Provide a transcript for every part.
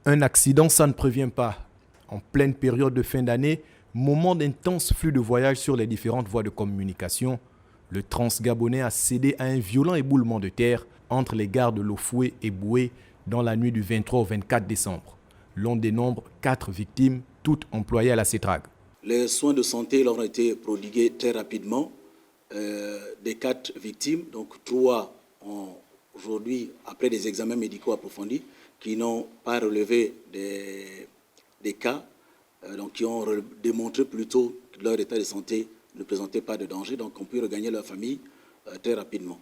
Un accident, ça ne prévient pas. En pleine période de fin d'année, moment d'intense flux de voyages sur les différentes voies de communication, le Transgabonais a cédé à un violent éboulement de terre entre les gares de Lofoué et Boué dans la nuit du 23 au 24 décembre. L'on dénombre 4 victimes, toutes employées à la CETRAG. Les soins de santé leur ont été prodigués très rapidement. Des 4 victimes, donc 3 ont aujourd'hui, après des examens médicaux approfondis, qui n'ont pas relevé des cas, donc qui ont démontré plutôt que leur état de santé ne présentait pas de danger, donc ont pu regagner leur famille très rapidement.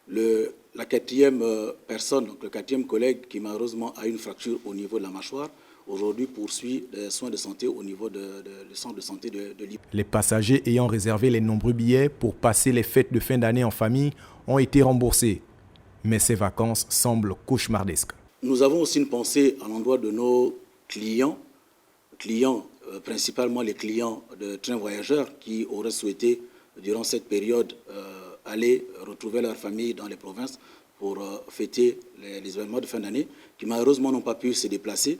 La 4e personne, donc le 4e collègue qui malheureusement a une fracture au niveau de la mâchoire, aujourd'hui poursuit des soins de santé au niveau du centre de santé de Lille. Les passagers ayant réservé les nombreux billets pour passer les fêtes de fin d'année en famille ont été remboursés. Mais ces vacances semblent cauchemardesques. Nous avons aussi une pensée à l'endroit de nos clients, principalement les clients de trains voyageurs qui auraient souhaité, durant cette période, aller retrouver leur famille dans les provinces pour fêter les événements de fin d'année, qui malheureusement n'ont pas pu se déplacer.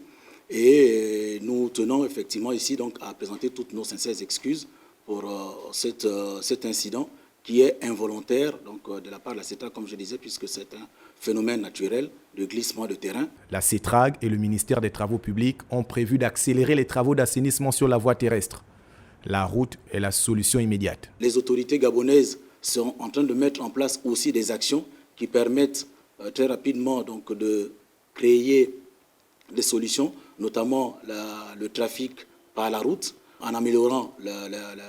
Et nous tenons effectivement ici donc à présenter toutes nos sincères excuses pour cet incident qui est involontaire donc, de la part de la CETRAG, comme je disais, puisque c'est un phénomène naturel de glissement de terrain. La CETRAG et le ministère des Travaux publics ont prévu d'accélérer les travaux d'assainissement sur la voie terrestre. La route est la solution immédiate. Les autorités gabonaises sont en train de mettre en place aussi des actions qui permettent très rapidement donc, de créer des solutions, notamment le trafic par la route, en améliorant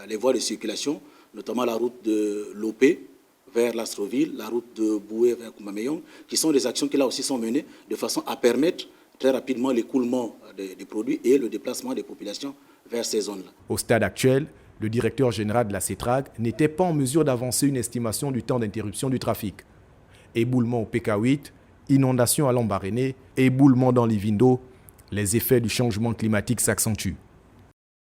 les voies de circulation, notamment la route de Lopé vers l'Astroville, la route de Boué vers Koumameyong, qui sont des actions qui là aussi sont menées de façon à permettre très rapidement l'écoulement des produits et le déplacement des populations vers ces zones-là. Au stade actuel, le directeur général de la CETRAG n'était pas en mesure d'avancer une estimation du temps d'interruption du trafic. Éboulement au PK8, inondation à Lambaréné, éboulement dans l'Ivindo, les effets du changement climatique s'accentuent.